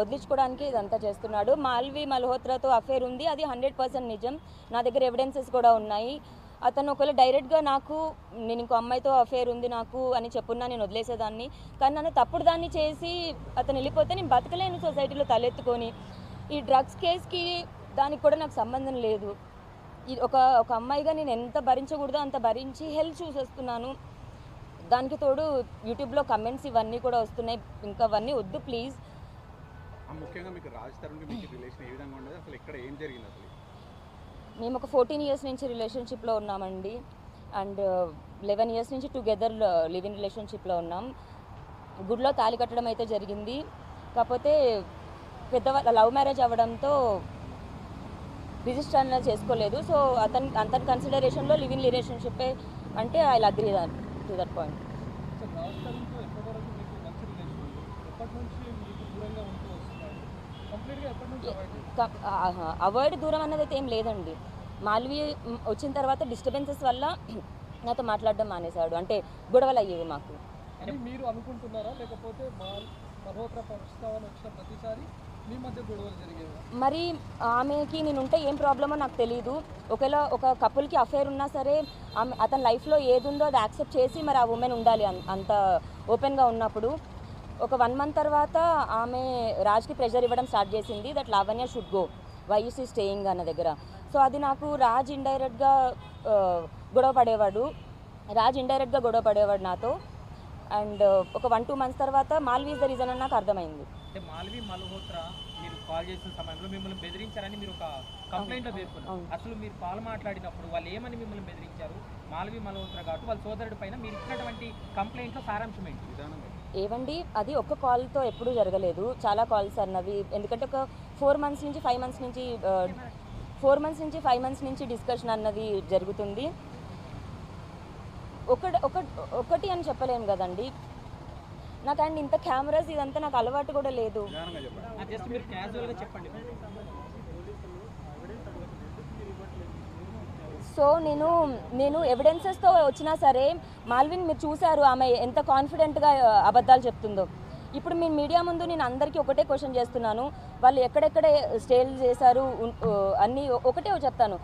వదిలించుకోవడానికి ఇదంతా చేస్తున్నాడు. మాల్వి మల్హోత్రాతో అఫేర్ ఉంది, అది 100% నిజం. నా దగ్గర ఎవిడెన్సెస్ కూడా ఉన్నాయి. అతను ఒకవేళ డైరెక్ట్గా నేను ఇంకో అమ్మాయితో అఫేర్ ఉంది నాకు అని చెప్పున్నా నేను వదిలేసేదాన్ని. కానీ నన్ను తప్పుడు దాన్ని చేసి అతను వెళ్ళిపోతే నేను బతకలేను సొసైటీలో తలెత్తుకొని. ఈ డ్రగ్స్ కేసుకి దానికి కూడా నాకు సంబంధం లేదు. ఇది ఒక అమ్మాయిగా నేను ఎంత భరించకూడదో అంత భరించి హెల్త్ చూసేస్తున్నాను. దానికి తోడు యూట్యూబ్లో కమెంట్స్ ఇవన్నీ కూడా వస్తున్నాయి. ఇంకా అవన్నీ వద్దు ప్లీజ్. ముఖ్యంగా మీకు రాజ్ తరుణ్కి మీకు రిలేషన్ ఏ విధంగా ఉండదు, అసలు ఇక్కడ ఏం జరిగింది అసలు? మేము ఒక 14 ఇయర్స్ నుంచి రిలేషన్షిప్లో ఉన్నామండి. అండ్ 11 ఇయర్స్ నుంచి టుగెదర్ లివ్ ఇన్ రిలేషన్షిప్లో ఉన్నాం. గుడిలో తాళి కట్టడం అయితే జరిగింది. కాకపోతే పెద్దవాళ్ళ లవ్ మ్యారేజ్ అవ్వడంతో రిజిస్టర్ అనేది చేసుకోలేదు. సో అతని కన్సిడరేషన్లో లివ్ ఇన్ రిలేషన్షిప్పే అంటే I will agree to that point. Avoid దూరం అన్నది అయితే ఏం లేదండి. మాల్వి వచ్చిన తర్వాత డిస్టర్బెన్సెస్ వల్ల నాతో మాట్లాడడం మానేశాడు. అంటే గొడవలు అయ్యేవి మాకు. మీరు అనుకుంటున్నారా లేకపోతే మల్హోత్రా ప్రస్తావన వచ్చిన ప్రతిసారి మీ మధ్య గొడవలు జరిగేవి? మరి ఆమెకి నేనుంటే ఏం ప్రాబ్లమో నాకు తెలియదు. ఒకవేళ ఒక కపుల్కి అఫేర్ ఉన్నా సరే అతని లైఫ్లో ఏది ఉందో అది యాక్సెప్ట్ చేసి మరి ఆ ఉమెన్ ఉండాలి. అంత ఓపెన్గా ఉన్నప్పుడు ఒక 1 మంత్ తర్వాత ఆమె రాజ్కి ప్రెషర్ ఇవ్వడం స్టార్ట్ చేసింది. That Lavanya should go, why you see staying అన్న దగ్గర. సో అది నాకు రాజ్ ఇండైరెక్ట్గా గొడవ పడేవాడు నాతో. అండ్ ఒక 1-2 మంత్స్ తర్వాత మాల్వీ ఇస్ ద రీజన్ అని నాకు అర్థమైంది. అంటే మాల్వి మల్హోత్రా మీరు కాల్ చేసిన సమయంలో మిమ్మల్ని బెదిరించారని మీరు ఒక కంప్లైంట్లో పేర్కొన్నారు. అసలు మీరు కాల్ మాట్లాడినప్పుడు వాళ్ళు ఏమని మిమ్మల్ని బెదిరించారు? మాల్వి మల్హోత్రా కాబట్టి వాళ్ళ సోదరుడి పైన మీరు ఇచ్చినటువంటి కంప్లైంట్లో సారాంశం ఏంటి? ఏవండి, అది ఒక్క కాల్తో ఎప్పుడూ జరగలేదు, చాలా కాల్స్ అన్నవి. ఎందుకంటే ఒక 4 మంత్స్ నుంచి 5 మంత్స్ నుంచి డిస్కషన్ అన్నది జరుగుతుంది. ఒకటి అని చెప్పలేము కదండి. నాకు అండ్ ఇంత కెమెరాస్ ఇదంతా నాకు అలవాటు కూడా లేదు. జస్ట్ మీరు క్యాజువల్గా చెప్పండి. సో నేను ఎవిడెన్సెస్తో వచ్చినా సరే మాల్విన్ మీరు చూశారు ఆమె ఎంత కాన్ఫిడెంట్గా అబద్ధాలు చెప్తుందో. ఇప్పుడు మీ మీడియా ముందు నేను అందరికీ ఒకటే క్వశ్చన్ చేస్తున్నాను, వాళ్ళు ఎక్కడెక్కడ స్టేల్ చేశారు అన్నీ ఒకటే చెప్తాను.